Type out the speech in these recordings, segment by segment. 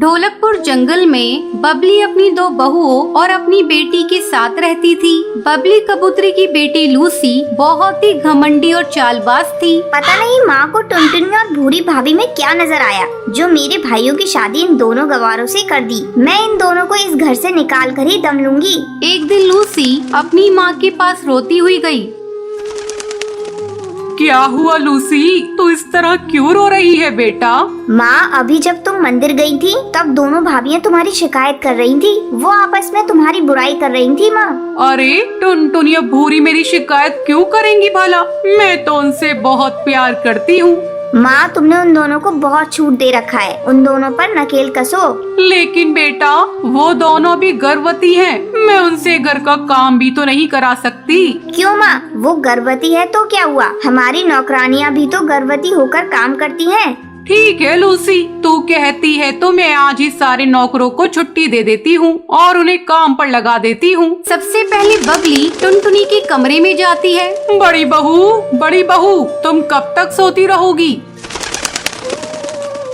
ढोलकपुर जंगल में बबली अपनी 2 बहुओं और अपनी बेटी के साथ रहती थी। बबली कबूतरी की बेटी लूसी बहुत ही घमंडी और चालबाज थी। पता नहीं माँ को टुनटुनी और भूरी भाभी में क्या नजर आया जो मेरे भाइयों की शादी इन दोनों गवारों से कर दी। मैं इन दोनों को इस घर से निकाल कर ही दम लूंगी। एक दिन लूसी अपनी माँ के पास रोती हुई गई। क्या हुआ लूसी, तू इस तरह क्यों रो रही है बेटा? माँ, अभी जब तुम मंदिर गई थी तब दोनों भाभियाँ तुम्हारी शिकायत कर रही थी। वो आपस में तुम्हारी बुराई कर रही थी माँ। अरे टुनटुनी और भूरी मेरी शिकायत क्यों करेंगी भला? मैं तो उनसे बहुत प्यार करती हूँ। माँ, तुमने उन दोनों को बहुत छूट दे रखा है। उन दोनों पर नकेल कसो। लेकिन बेटा वो दोनों भी गर्भवती हैं। मैं उनसे घर का काम भी तो नहीं करा सकती। क्यों माँ, वो गर्भवती है तो क्या हुआ? हमारी नौकरानियाँ भी तो गर्भवती होकर काम करती हैं। ठीक है लूसी, तू कहती है तो मैं आज ही सारे नौकरों को छुट्टी दे देती हूँ और उन्हें काम पर लगा देती हूँ। सबसे पहले बबली टुनटुनी के कमरे में जाती है। बड़ी बहू, तुम कब तक सोती रहोगी?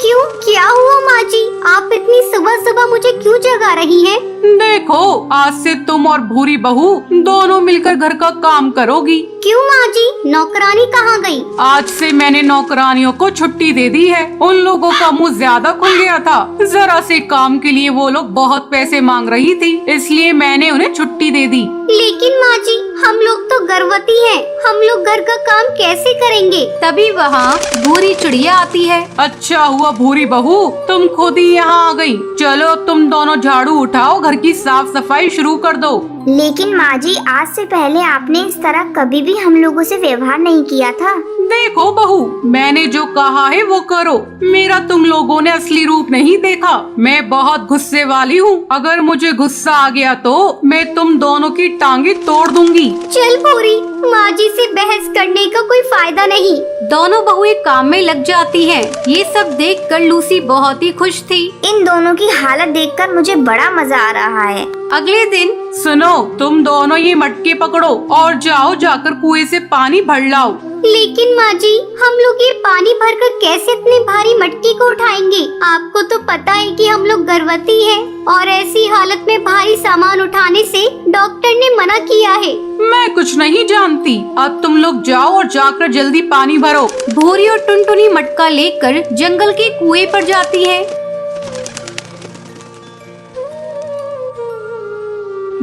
क्यों, क्या हुआ माँ जी? आप इतनी सुबह सुबह मुझे क्यों जगा रही हैं? देखो, आज से तुम और भूरी बहू दोनों मिलकर घर का काम करोगी। क्यों माँ जी, नौकरानी कहाँ गई? आज से मैंने नौकरानियों को छुट्टी दे दी है। उन लोगों का मुंह ज्यादा खुल गया था। जरा से काम के लिए वो लोग बहुत पैसे मांग रही थी, इसलिए मैंने उन्हें छुट्टी दे दी। लेकिन माँ जी, हम लोग तो गर्भवती हैं। हम लोग घर का काम कैसे करेंगे? तभी वहाँ भूरी चिड़िया आती है। अच्छा हुआ भूरी बहू तुम खुद ही यहाँ आ गई। चलो तुम दोनों झाड़ू उठाओ, घर की साफ सफाई शुरू कर दो। लेकिन माँ जी, आज से पहले आपने इस तरह कभी भी हम लोगों से व्यवहार नहीं किया था। देखो बहू, मैंने जो कहा है वो करो। मेरा तुम लोगों ने असली रूप नहीं देखा। मैं बहुत गुस्से वाली हूँ। अगर मुझे गुस्सा आ गया तो मैं तुम दोनों की टांगे तोड़ दूंगी। चल भूरी, माँ जी से बहस करने का कोई फायदा नहीं। दोनों बहुएं काम में लग जाती हैं। ये सब देखकर लूसी बहुत ही खुश थी। इन दोनों की हालत देखकर मुझे बड़ा मजा आ रहा है। अगले दिन सुनो, तुम दोनों ये मटके पकड़ो और जाओ जाकर कुएं से पानी भर लाओ। लेकिन माँ जी, हम लोग ये पानी भरकर कैसे इतने भारी मटके को उठाएंगे? आपको तो पता है कि हम लोग गर्भवती हैं और ऐसी हालत में भारी सामान उठाने से डॉक्टर ने मना किया है। मैं कुछ नहीं जानती। अब तुम लोग जाओ और जाकर जल्दी पानी भरो। भूरी और टुनटुनी मटका लेकर जंगल के कुएं पर जाती है।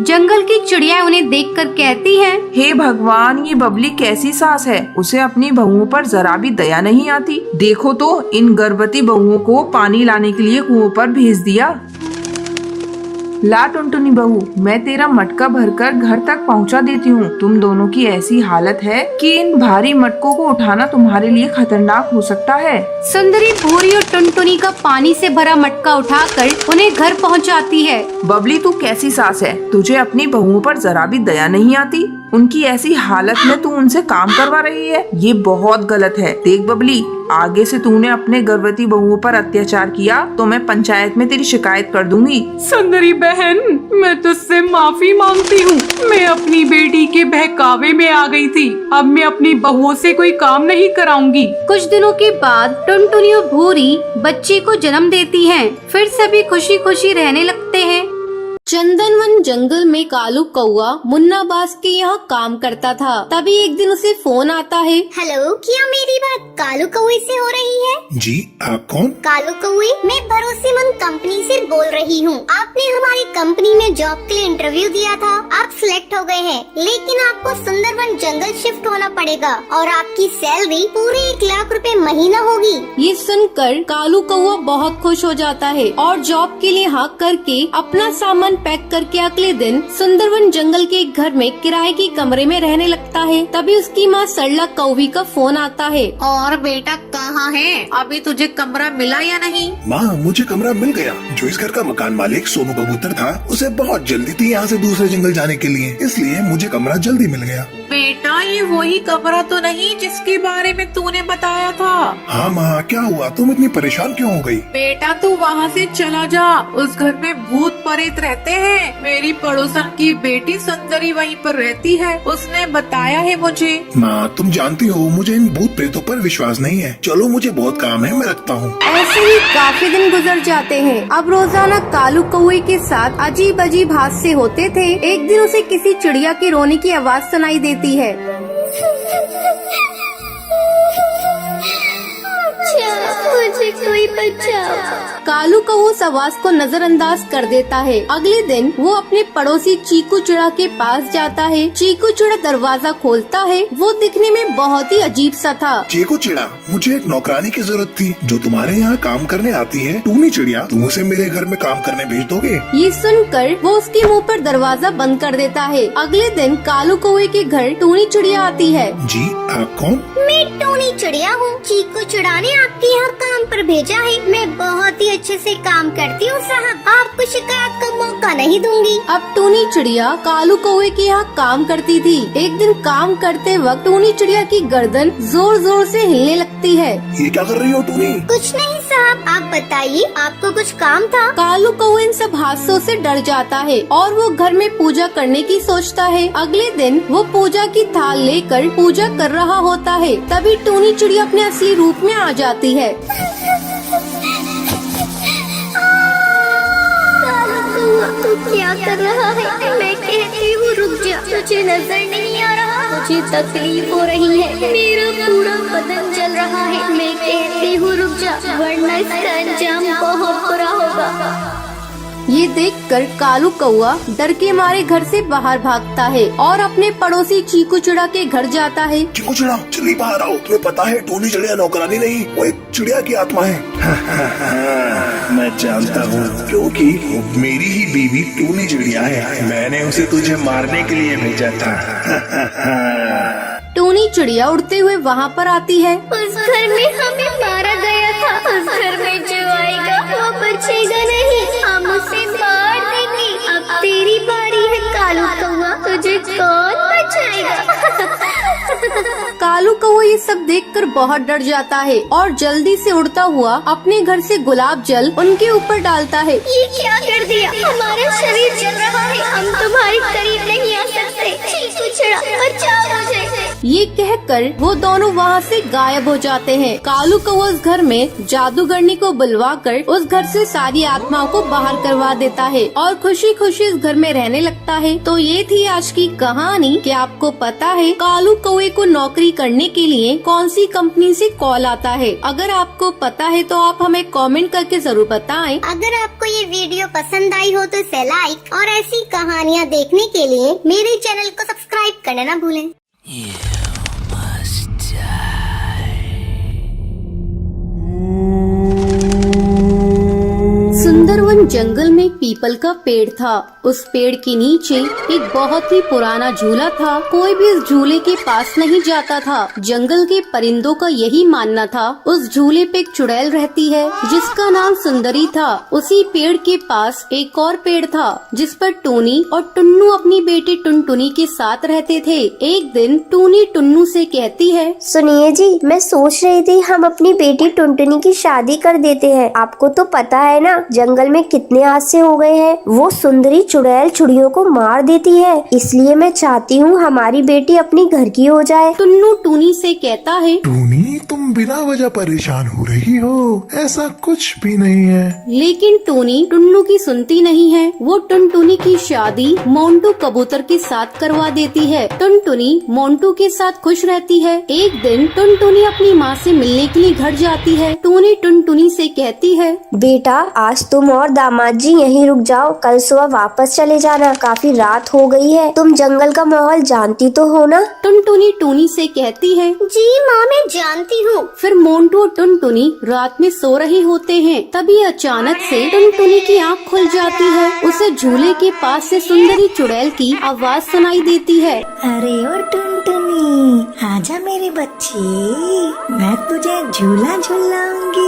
जंगल की चिड़िया उन्हें देखकर कहती हैं, हे भगवान, ये बबली कैसी सास है। उसे अपनी बहुओं पर जरा भी दया नहीं आती। देखो तो, इन गर्भवती बहुओं को पानी लाने के लिए कुओं पर भेज दिया। ला टुनटुनी बहू, मैं तेरा मटका भरकर घर तक पहुंचा देती हूँ। तुम दोनों की ऐसी हालत है कि इन भारी मटकों को उठाना तुम्हारे लिए खतरनाक हो सकता है। सुंदरी भूरी और टुनटुनी का पानी से भरा मटका उठाकर उन्हें घर पहुंचाती है। बबली, तू कैसी सास है? तुझे अपनी बहुओं पर जरा भी दया नहीं आती। उनकी ऐसी हालत में तू उनसे काम करवा रही है। ये बहुत गलत है। देख बबली, आगे से तूने अपने गर्भवती बहुओं पर अत्याचार किया तो मैं पंचायत में तेरी शिकायत कर दूंगी। सुंदरी बहन, मैं तुझसे माफी मांगती हूँ। मैं अपनी बेटी के बहकावे में आ गई थी। अब मैं अपनी बहुओं से कोई काम नहीं कराऊंगी। कुछ दिनों के बाद टुनटुनी और भूरी बच्चे को जन्म देती हैं। फिर सभी खुशी खुशी रहने लगते हैं। चंदनवन जंगल में कालू कौआ मुन्ना बास के यहाँ काम करता था। तभी एक दिन उसे फोन आता है। हेलो, क्या मेरी बात कालू कौए से हो रही है? जी, आप कौन? कालू कौए, मैं भरोसेमंद कंपनी से बोल रही हूँ। आपने हमारी कंपनी में जॉब के लिए इंटरव्यू दिया था। आप सिलेक्ट हो गए हैं, लेकिन आपको सुंदरवन जंगल शिफ्ट होना पड़ेगा और आपकी सैलरी पूरे 1 लाख रुपए महीना होगी। ये सुनकर कालू कौआ बहुत खुश हो जाता है और जॉब के लिए हाँ करके अपना सामान पैक करके अगले दिन सुंदरवन जंगल के एक घर में किराए के कमरे में रहने लगता है। तभी उसकी माँ सरला कौवी का फोन आता है। और बेटा कहाँ है? अभी तुझे कमरा मिला या नहीं? माँ, मुझे कमरा मिल गया। जो इस घर का मकान मालिक सोनू कबूतर था, उसे बहुत जल्दी थी यहाँ से दूसरे जंगल जाने के लिए, इसलिए मुझे कमरा जल्दी मिल गया। बेटा ये वही कमरा तो नहीं जिसके बारे में तूने बताया था। हाँ माँ, क्या हुआ? तुम इतनी परेशान क्यों हो गई? बेटा तू वहाँ से चला जा, उस घर में भूत प्रेत रहते हैं। मेरी पड़ोसन की बेटी सुंदरी वहीं पर रहती है, उसने बताया है मुझे। माँ तुम जानती हो मुझे इन भूत प्रेतों पर विश्वास नहीं है। चलो मुझे बहुत काम है, मैं रखता हूँ। ऐसे ही काफी दिन गुजर जाते हैं। अब रोजाना कालू कौवे के साथ अजीब अजीब हादसे होते थे। एक दिन उसे किसी चिड़िया के रोने की आवाज सुनाई देती है। मुझे कोई बचाओ। कालू कौवा उस आवाज को नजरअंदाज कर देता है। अगले दिन वो अपने पड़ोसी चीकू चिड़ा के पास जाता है। चीकू चिड़ा दरवाजा खोलता है। वो दिखने में बहुत ही अजीब सा था। चीकू चिड़ा, मुझे एक नौकरानी की जरूरत थी जो तुम्हारे यहाँ काम करने आती है। टूनी चिड़िया, तुम उसे मेरे घर में काम करने भेज दोगे? ये सुनकर वो उसके मुंह पर दरवाजा बंद कर देता है। अगले दिन कालू कौवे के घर टूनी चिड़िया आती है। जी आप कौन? मैं टूनी चिड़िया हूँ। चीकू चिड़ा ने आपके यहाँ काम पर भेजा है। मैं बहुत ही अच्छे से काम करती हूँ साहब, आपको शिकायत का मौका नहीं दूंगी। अब टूनी चिड़िया कालू कौवे के यहाँ काम करती थी। एक दिन काम करते वक्त टूनी चिड़िया की गर्दन जोर जोर से हिलने लगती है। ये क्या कर रही हो टूनी? कुछ नहीं साहब, आप बताइए आपको कुछ काम था? कालू कौवा इन सब हादसों से डर जाता है और वो घर में पूजा करने की सोचता है। अगले दिन वो पूजा की थाल लेकर पूजा कर रहा होता है। तभी टूनी चिड़िया अपने असली रूप में आ जाती है। तू क्या कर रहा है? मैं कहती हूँ रुक जा, तुझे नजर नहीं आ रहा? मुझे तकलीफ हो रही है, मेरा पूरा बदन जल रहा है। मैं कहती हूँ रुक जा, वरना इसका अंजाम बहुत बुरा होगा। ये देखकर कालू कौवा डर के मारे घर से बाहर भागता है और अपने पड़ोसी चीकू चिड़ा के घर जाता है। चीकू चिड़ा, जल्दी बाहर आओ। तुम्हें पता है टूनी चिड़िया नौकरानी नहीं, वो एक चिड़िया की आत्मा है। मैं जानता हूँ, क्योंकि वो मेरी ही बीवी टूनी चिड़िया है। मैंने उसे तुझे मारने के लिए भेजा था। टूनी चिड़िया उड़ते हुए वहाँ पर आती है। उस घर में हमें मारा गया था। उस घर में जो आएगा वो बचेगा नहीं, हम उसे मार देंगे। अब तेरी बारी है कालू कौवा, तुझे कौन बचाएगा? कालू कौवा ये सब देखकर बहुत डर जाता है और जल्दी से उड़ता हुआ अपने घर से गुलाब जल उनके ऊपर डालता है। ये क्या कर दिया? हमारा शरीर जल रहा है, हम तुम्हारे करीब नहीं आ सकते। चीकू चिड़ा, बचाओ मुझे। ये कहकर वो दोनों वहाँ से गायब हो जाते हैं। कालू कौवा उस घर में जादूगरनी को बुलवाकर उस घर से सारी आत्माओं को बाहर करवा देता है और खुशी खुशी इस घर में रहने लगता है। तो ये थी आज की कहानी। क्या आपको पता है कालू कौवे को नौकरी करने के लिए कौन सी कंपनी से कॉल आता है? अगर आपको पता है तो आप हमें कमेंट करके जरूर बताएं। अगर आपको ये वीडियो पसंद आई हो तो इसे लाइक और ऐसी कहानियाँ देखने के लिए मेरे चैनल को सब्सक्राइब करना ना भूलें। सुंदरवन जंगल में पीपल का पेड़ था। उस पेड़ के नीचे एक बहुत ही पुराना झूला था। कोई भी इस झूले के पास नहीं जाता था। जंगल के परिंदों का यही मानना था उस झूले पे एक चुड़ैल रहती है जिसका नाम सुंदरी था। उसी पेड़ के पास एक और पेड़ था जिस पर टूनी और टुन्नू अपनी बेटी टुनटुनी के साथ रहते थे। एक दिन टूनी टुन्नू से कहती है, सुनिए जी, मैं सोच रही थी हम अपनी बेटी टुनटुनी की शादी कर देते हैं। आपको तो पता है ना जंगल में कितने हादसे हो गए हैं। वो सुंदरी चुड़ैल चिड़ियों को मार देती है, इसलिए मैं चाहती हूँ हमारी बेटी अपनी घर की हो जाए। टुन्नू टूनी से कहता है, टूनी तुम बिना वजह परेशान हो रही हो, ऐसा कुछ भी नहीं है। लेकिन टूनी टुन्नू की सुनती नहीं है। वो टुनटुनी की शादी मोंटू कबूतर के साथ करवा देती है। टुनटुनी मोंटू के साथ खुश रहती है। एक दिन टुनटुनी अपनी माँ से मिलने के लिए घर जाती है। टूनी टुनटुनी से कहती है, बेटा आज तुम और दामाद जी यहीं रुक जाओ, कल सुबह वापस चले जाना। काफी रात हो गई है, तुम जंगल का माहौल जानती तो हो ना। टुनटुनी टूनी से कहती है, जी माँ मैं जानती हूँ। फिर मोंटू और टुनटुनी रात में सो रहे होते हैं। तभी अचानक से टुनटुनी की आँख खुल जाती है। उसे झूले के पास से सुंदरी चुड़ैल की आवाज सुनाई देती है। अरे ओ टुनटुनी, आजा मेरी बच्ची, मैं तुझे झूला झूलाऊंगी।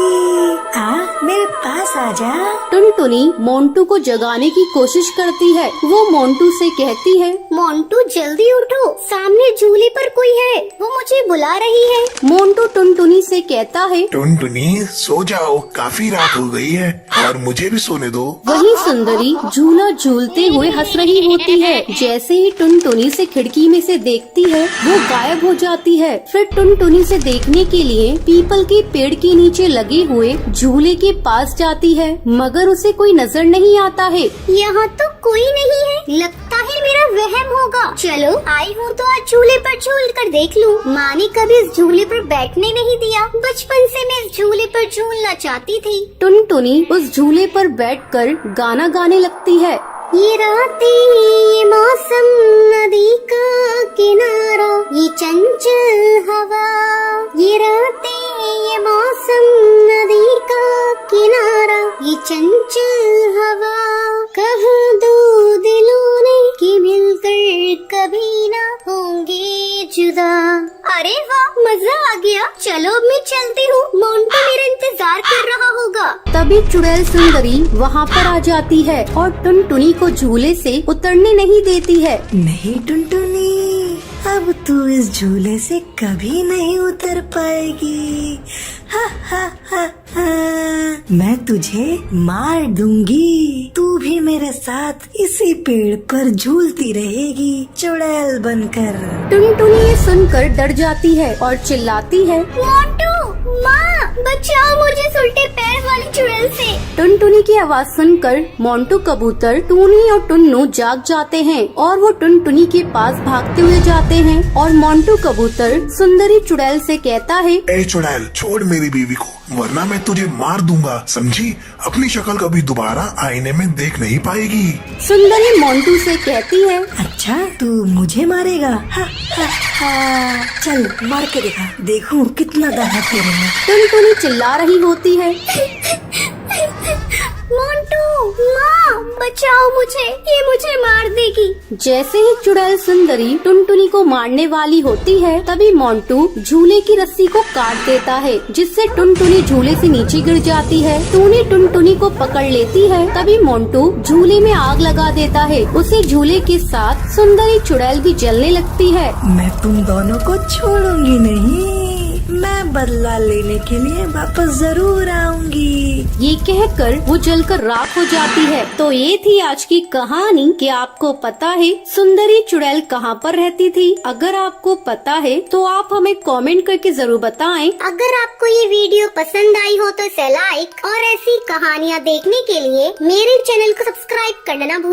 आ मेरे पास आजा। टुनटुनी मोंटू को जगाने की कोशिश करती है। वो मोंटू से कहती है, मोंटू जल्दी उठो, सामने झूले पर कोई है, वो मुझे बुला रही है। मोंटू टुनटुनी से कहता है। टुनटुनी सो जाओ, काफी रात हो गई है और मुझे भी सोने दो। वही सुंदरी झूला झूलते हुए हंस रही होती है। जैसे ही टुनटुनी से खिड़की में से देखती है, वो गायब हो जाती है। फिर टुनटुनी से देखने के लिए पीपल के पेड़ के नीचे लगे हुए झूले के पास जाती है, मगर उसे कोई नजर नहीं आता है। यहाँ तो कोई नहीं है, लगता है मेरा वहम होगा। चलो आई हूँ तो आज झूले पर झूल कर देख लूँ। माँ ने कभी इस झूले पर बैठने नहीं दिया, बचपन से मैं इस झूले पर झूलना चाहती थी। टुनटुनी उस झूले पर बैठकर गाना गाने लगती है। ये रातें, ये मौसम, नदी का किनारा, ये चंचल हवा। ये रातें, ये मौसम, नदी का किनारा, ये चंचल हवा। कहा दो दिलों ने कि मिलकर कभी ना होंगे जुदा। अरे वाह, मजा आ गया। चलो अब मैं चलती हूँ, मोंटू मेरा इंतजार कर रहा होगा। तभी चुड़ैल सुंदरी वहाँ पर आ जाती है और टुनटुनी को झूले से उतरने नहीं देती है। नहीं टुनटुनी, अब तू इस झूले से कभी नहीं उतर पाएगी। हा हा हा हा। मैं तुझे मार दूंगी। तू भी मेरे साथ इसी पेड़ पर झूलती रहेगी, चुड़ैल बनकर। टुनटुनी ये सुनकर डर जाती है और चिल्लाती है, मोंटू, माँ, बचाओ मुझे उल्टे पैर वाली चुड़ैल से। टुनटुनी की आवाज सुनकर मोंटू कबूतर, टूनी और टुन्नू जाग जाते हैं और वो टुनटुनी के पास भागते हुए जाते हैं। और मोंटू कबूतर सुंदरी चुड़ैल से कहता है, ए चुड़ैल, छोड़ मेरी बीवी को, वरना मैं तुझे मार दूंगा, समझी? अपनी शक्ल कभी दोबारा आईने में देख नहीं पाएगी। सुंदरी मोंटू से कहती है, अच्छा तू मुझे मारेगा? हा हा हा। चल मार के दिखा, देखूं कितना दम है तेरे में। टुनटुनी चिल्ला रही होती है, मोंटू, माँ, बचाओ मुझे, ये मुझे मार देगी। जैसे ही चुड़ैल सुंदरी टुनटुनी को मारने वाली होती है, तभी मोंटू झूले की रस्सी को काट देता है, जिससे टुनटुनी झूले से नीचे गिर जाती है। टूनी टुनटुनी को पकड़ लेती है। तभी मोंटू झूले में आग लगा देता है। उसे झूले के साथ सुंदरी चुड़ैल भी जलने लगती है। मैं तुम दोनों को छोड़ूंगी नहीं, मैं बदला लेने के लिए वापस जरूर आऊंगी। ये कहकर वो जलकर राख हो जाती है। तो ये थी आज की कहानी कि आपको पता है सुंदरी चुड़ैल कहाँ पर रहती थी। अगर आपको पता है तो आप हमें कमेंट करके जरूर बताएं। अगर आपको ये वीडियो पसंद आई हो तो इसे लाइक और ऐसी कहानियाँ देखने के लिए मेरे चैनल को सब्सक्राइब करना ना भूलें।